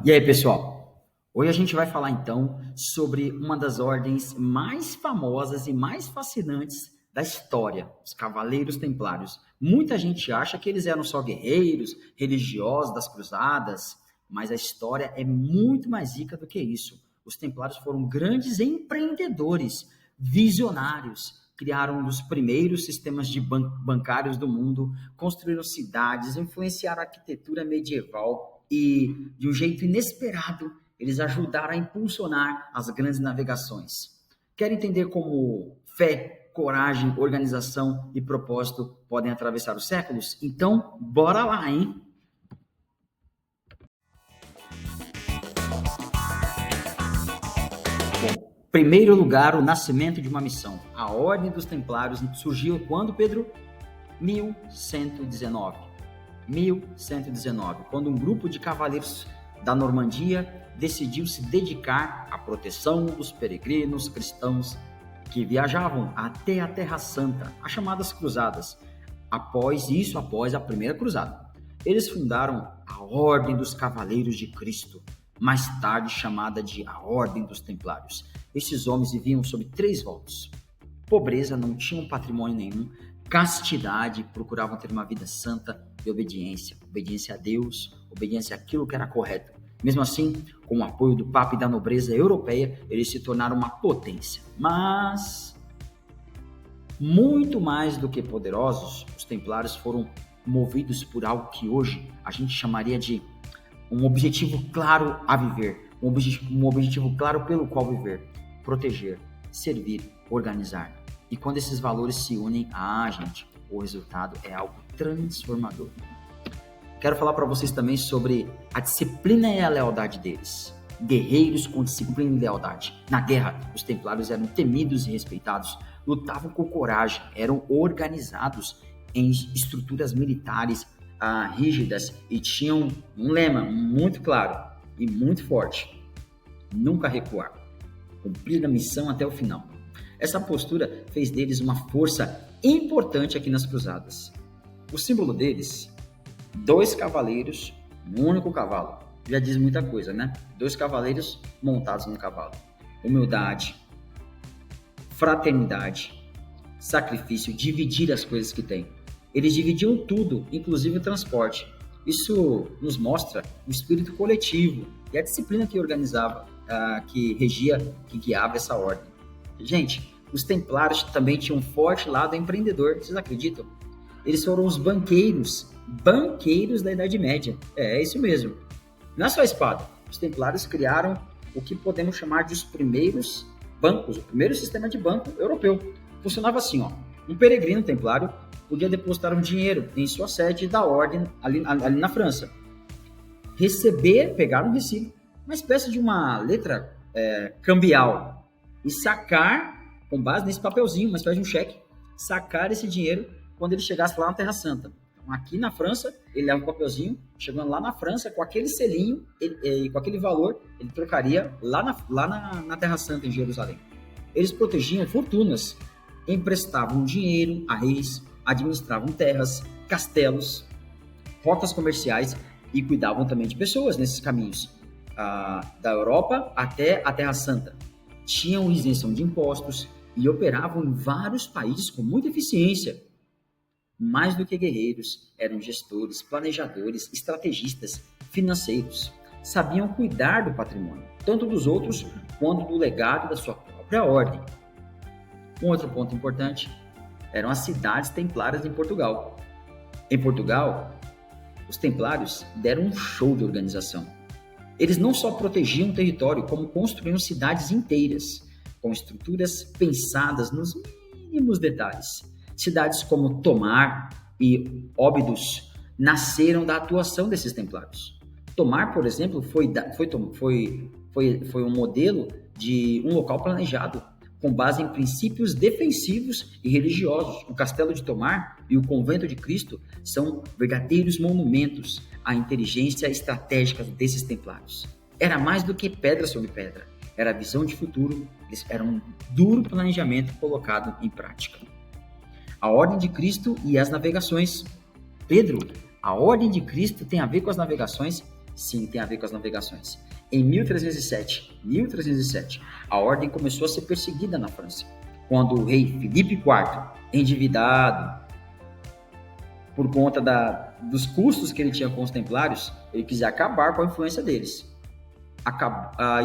E aí, pessoal? Hoje a gente vai falar então sobre uma das ordens mais famosas e mais fascinantes da história, os Cavaleiros Templários. Muita gente acha que eles eram só guerreiros, religiosos das cruzadas, mas a história é muito mais rica do que isso. Os Templários foram grandes empreendedores, visionários, criaram um dos primeiros sistemas bancários do mundo, construíram cidades, influenciaram a arquitetura medieval e, de um jeito inesperado, eles ajudaram a impulsionar as grandes navegações. Quer entender como fé, coragem, organização e propósito podem atravessar os séculos? Então, bora lá, hein? Bom, primeiro lugar, o nascimento de uma missão. A Ordem dos Templários surgiu quando, Pedro? 1119. 1119, quando um grupo de cavaleiros da Normandia decidiu se dedicar à proteção dos peregrinos cristãos que viajavam até a Terra Santa, as chamadas cruzadas. Após a primeira cruzada, eles fundaram a Ordem dos Cavaleiros de Cristo, mais tarde chamada de a Ordem dos Templários. Esses homens viviam sob 3 votos: pobreza, não tinham patrimônio nenhum; castidade, procuravam ter uma vida santa; e obediência a Deus, obediência àquilo que era correto. Mesmo assim, com o apoio do Papa e da nobreza europeia, eles se tornaram uma potência. Mas, muito mais do que poderosos, os templários foram movidos por algo que hoje a gente chamaria de um objetivo claro a viver, um objetivo claro pelo qual viver: proteger, servir, organizar. E quando esses valores se unem, gente, o resultado é algo transformador. Quero falar para vocês também sobre a disciplina e a lealdade deles. Guerreiros com disciplina e lealdade. Na guerra, os templários eram temidos e respeitados, lutavam com coragem, eram organizados em estruturas militares rígidas e tinham um lema muito claro e muito forte: nunca recuar, cumprir a missão até o final. Essa postura fez deles uma força importante aqui nas cruzadas. O símbolo deles: 2 cavaleiros, um único cavalo. Já diz muita coisa, né? 2 cavaleiros montados no cavalo. Humildade, fraternidade, sacrifício, dividir as coisas que têm. Eles dividiam tudo, inclusive o transporte. Isso nos mostra o espírito coletivo e a disciplina que organizava, que regia, que guiava essa ordem. Gente, os templários também tinham um forte lado empreendedor, vocês acreditam? Eles foram os banqueiros da Idade Média. É isso mesmo. Não é só a espada. Os templários criaram o que podemos chamar de os primeiros bancos, o primeiro sistema de banco europeu. Funcionava assim, um peregrino templário podia depositar um dinheiro em sua sede da ordem ali na França. Pegar um recibo, uma espécie de uma letra cambial, e sacar, com base nesse papelzinho, uma espécie de um cheque, sacar esse dinheiro quando ele chegasse lá na Terra Santa. Então, aqui na França, ele leva um papelzinho, chegando lá na França, com aquele selinho e com aquele valor, ele trocaria lá na Terra Santa, em Jerusalém. Eles protegiam fortunas, emprestavam dinheiro a reis, administravam terras, castelos, rotas comerciais e cuidavam também de pessoas nesses caminhos, da Europa até a Terra Santa. Tinham isenção de impostos e operavam em vários países com muita eficiência. Mais do que guerreiros, eram gestores, planejadores, estrategistas, financeiros. Sabiam cuidar do patrimônio, tanto dos outros quanto do legado da sua própria ordem. Um outro ponto importante eram as cidades templárias em Portugal. Em Portugal, os templários deram um show de organização. Eles não só protegiam o território, como construíram cidades inteiras, com estruturas pensadas nos mínimos detalhes. Cidades como Tomar e Óbidos nasceram da atuação desses templários. Tomar, por exemplo, foi um modelo de um local planejado, com base em princípios defensivos e religiosos. O Castelo de Tomar e o Convento de Cristo são verdadeiros monumentos à inteligência estratégica desses templários. Era mais do que pedra sobre pedra, era visão de futuro, era um duro planejamento colocado em prática. A Ordem de Cristo e as navegações. Pedro, a Ordem de Cristo tem a ver com as navegações? Sim, tem a ver com as navegações. Em 1307, a ordem começou a ser perseguida na França, quando o rei Filipe IV, endividado por conta dos custos que ele tinha com os templários, ele quis acabar com a influência deles.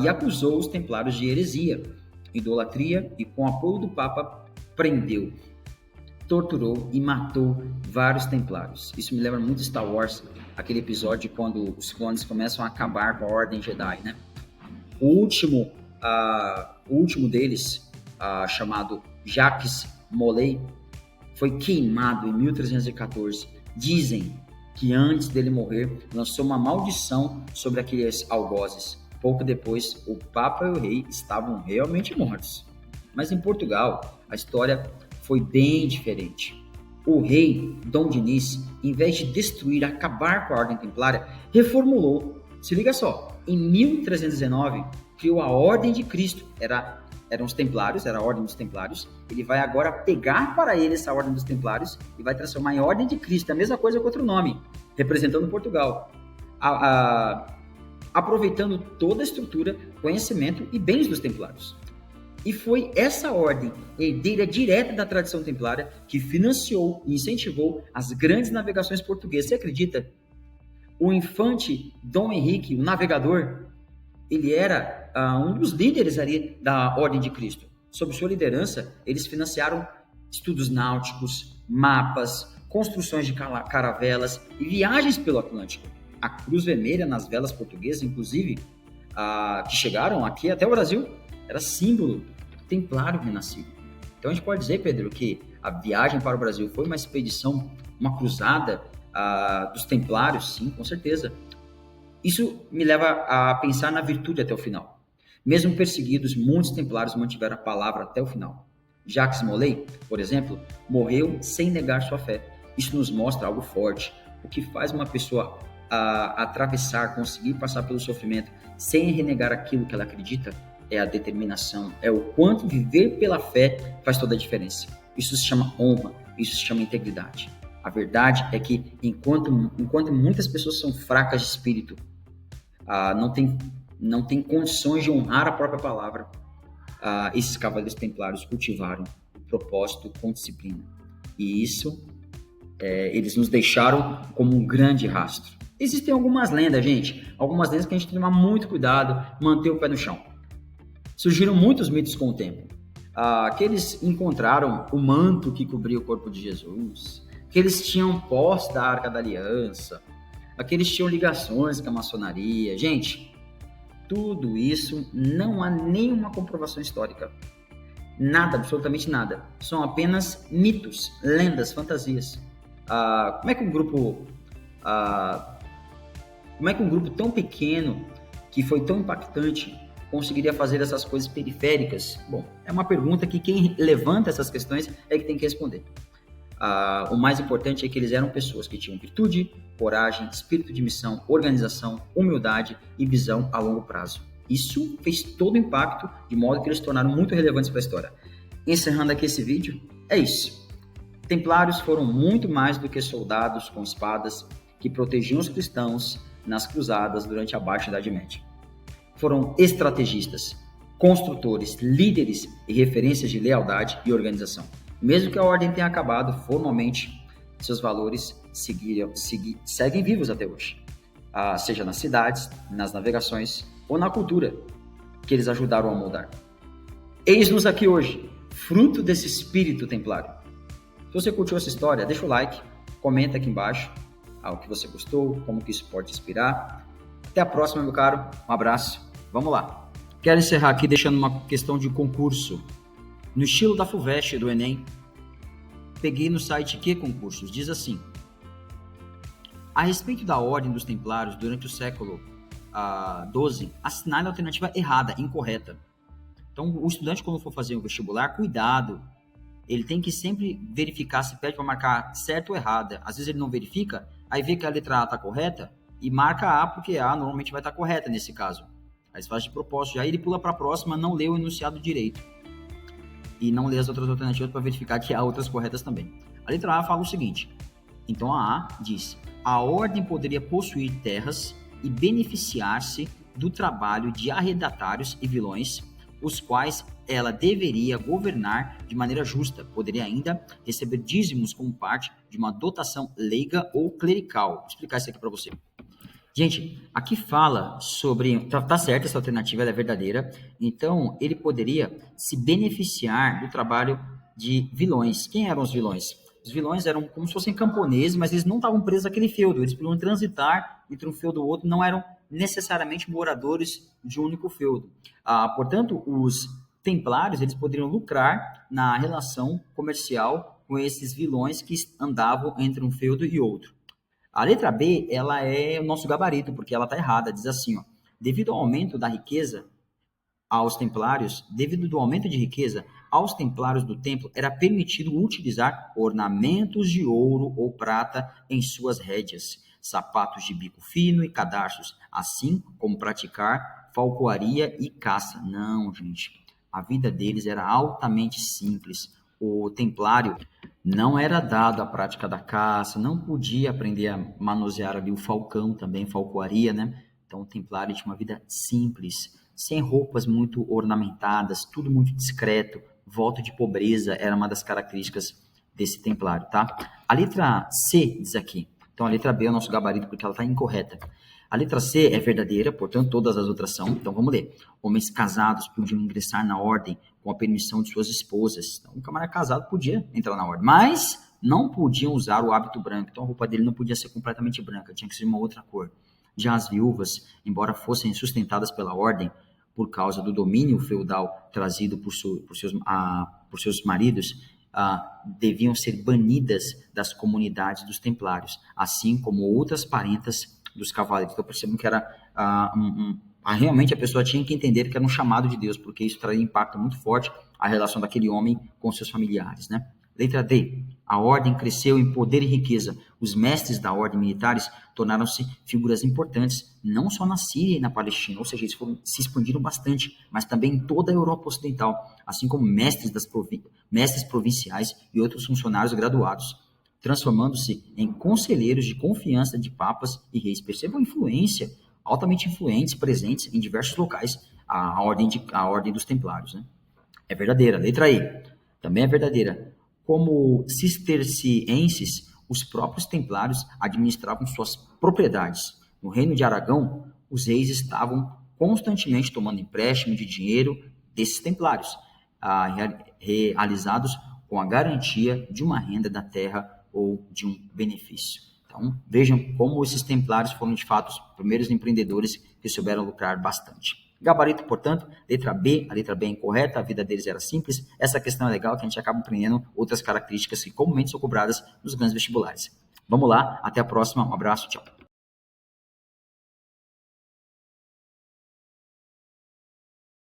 E acusou os templários de heresia, idolatria, e com o apoio do Papa, prendeu, torturou e matou vários templários. Isso me lembra muito Star Wars, aquele episódio quando os clones começam a acabar com a Ordem Jedi, né? O último deles, chamado Jacques Molay, foi queimado em 1314. Dizem que antes dele morrer, lançou uma maldição sobre aqueles algozes. Pouco depois, o Papa e o rei estavam realmente mortos. Mas em Portugal, a história foi bem diferente. O rei Dom Dinis, em vez de destruir, acabar com a Ordem Templária, reformulou. Se liga só, em 1319, criou a Ordem de Cristo. Eram os Templários, era a Ordem dos Templários. Ele vai agora pegar para ele essa Ordem dos Templários e vai transformar em Ordem de Cristo. A mesma coisa com outro nome, representando Portugal. Aproveitando toda a estrutura, conhecimento e bens dos Templários. E foi essa ordem, herdeira direta da tradição templária, que financiou e incentivou as grandes navegações portuguesas. Você acredita? O infante Dom Henrique, o navegador, ele era um dos líderes ali da Ordem de Cristo. Sob sua liderança, eles financiaram estudos náuticos, mapas, construções de caravelas e viagens pelo Atlântico. A Cruz Vermelha nas velas portuguesas, inclusive, que chegaram aqui até o Brasil, era símbolo do templário renascido. Então a gente pode dizer, Pedro, que a viagem para o Brasil foi uma expedição, uma cruzada dos templários, sim, com certeza. Isso me leva a pensar na virtude até o final. Mesmo perseguidos, muitos templários mantiveram a palavra até o final. Jacques Molay, por exemplo, morreu sem negar sua fé. Isso nos mostra algo forte. O que faz uma pessoa atravessar, conseguir passar pelo sofrimento sem renegar aquilo que ela acredita é a determinação, é o quanto viver pela fé faz toda a diferença. Isso se chama honra, isso se chama integridade. A verdade é que enquanto muitas pessoas são fracas de espírito, não tem condições de honrar a própria palavra, esses cavaleiros templários cultivaram o propósito com disciplina. E isso, eles nos deixaram como um grande rastro. Existem algumas lendas, gente, algumas lendas que a gente tem que tomar muito cuidado, manter o pé no chão. Surgiram muitos mitos com o tempo. Que eles encontraram o manto que cobria o corpo de Jesus, que eles tinham posse da Arca da Aliança, que eles tinham ligações com a maçonaria. Gente, tudo isso não há nenhuma comprovação histórica. Nada, absolutamente nada. São apenas mitos, lendas, fantasias. Como é que um grupo tão pequeno, que foi tão impactante, conseguiria fazer essas coisas periféricas? Bom, é uma pergunta que quem levanta essas questões é que tem que responder. O mais importante é que eles eram pessoas que tinham virtude, coragem, espírito de missão, organização, humildade e visão a longo prazo. Isso fez todo o impacto, de modo que eles se tornaram muito relevantes para a história. Encerrando aqui esse vídeo, é isso. Templários foram muito mais do que soldados com espadas que protegiam os cristãos nas cruzadas durante a Baixa Idade Média. Foram estrategistas, construtores, líderes e referências de lealdade e organização. Mesmo que a ordem tenha acabado formalmente, seus valores seguem vivos até hoje, seja nas cidades, nas navegações ou na cultura que eles ajudaram a moldar. Eis-nos aqui hoje, fruto desse espírito templário. Se você curtiu essa história, deixa o like, comenta aqui embaixo o que você gostou, como que isso pode inspirar. Até a próxima, meu caro. Um abraço. Vamos lá. Quero encerrar aqui deixando uma questão de concurso. No estilo da FUVEST do Enem, peguei no site Que Concursos. Diz assim: a respeito da Ordem dos Templários durante o século XII, assinale a alternativa errada, incorreta. Então, o estudante, quando for fazer o vestibular, cuidado. Ele tem que sempre verificar se pede para marcar certo ou errada. Às vezes ele não verifica, aí vê que a letra A está correta e marca A, porque A normalmente vai estar correta nesse caso. Aí faz de propósito. Já ele pula para a próxima, não lê o enunciado direito. E não lê as outras alternativas para verificar que há outras corretas também. A letra A fala o seguinte. Então a A diz: a ordem poderia possuir terras e beneficiar-se do trabalho de arrendatários e vilões, os quais ela deveria governar de maneira justa. Poderia ainda receber dízimos como parte de uma dotação leiga ou clerical. Vou explicar isso aqui para você. Gente, aqui fala sobre... Tá certo, essa alternativa ela é verdadeira. Então, ele poderia se beneficiar do trabalho de vilões. Quem eram os vilões? Os vilões eram como se fossem camponeses, mas eles não estavam presos àquele feudo. Eles podiam transitar entre um feudo e outro, não eram necessariamente moradores de um único feudo. Portanto, os templários eles poderiam lucrar na relação comercial com esses vilões que andavam entre um feudo e outro. A letra B, ela é o nosso gabarito, porque ela está errada. Diz assim, ó, devido ao aumento da riqueza aos templários, devido ao aumento de riqueza aos templários do templo, era permitido utilizar ornamentos de ouro ou prata em suas rédeas, sapatos de bico fino e cadarços, assim como praticar falcoaria e caça. Não, gente, a vida deles era altamente simples. O templário não era dado à prática da caça, não podia aprender a manusear ali o falcão também, falcoaria, né? Então o templário tinha uma vida simples, sem roupas muito ornamentadas, tudo muito discreto, voto de pobreza era uma das características desse templário, tá? A letra C diz aqui, então a letra B é o nosso gabarito porque ela está incorreta. A letra C é verdadeira, portanto todas as outras são, então vamos ler. Homens casados podiam ingressar na ordem com a permissão de suas esposas. Então um camarada casado podia entrar na ordem, mas não podiam usar o hábito branco, então a roupa dele não podia ser completamente branca, tinha que ser de uma outra cor. Já as viúvas, embora fossem sustentadas pela ordem, por causa do domínio feudal trazido por seus maridos, deviam ser banidas das comunidades dos templários, assim como outras parentas dos cavaleiros. Então percebam que era realmente a pessoa tinha que entender que era um chamado de Deus, porque isso traria impacto muito forte à relação daquele homem com seus familiares, né? Letra D. A ordem cresceu em poder e riqueza. Os mestres da ordem militares tornaram-se figuras importantes, não só na Síria e na Palestina, ou seja, eles se expandiram bastante, mas também em toda a Europa Ocidental, assim como mestres provinciais e outros funcionários graduados, transformando-se em conselheiros de confiança de papas e reis. Percebam a influência, altamente influentes, presentes em diversos locais, a ordem dos templários, né? É verdadeira. Letra E. Também é verdadeira. Como cistercienses, os próprios templários administravam suas propriedades. No reino de Aragão, os reis estavam constantemente tomando empréstimo de dinheiro desses templários, realizados com a garantia de uma renda da terra ou de um benefício. Então, vejam como esses templários foram, de fato, os primeiros empreendedores que souberam lucrar bastante. Gabarito, portanto, letra B, a letra B é incorreta, a vida deles era simples. Essa questão é legal que a gente acaba aprendendo outras características que comumente são cobradas nos grandes vestibulares. Vamos lá, até a próxima, um abraço, tchau.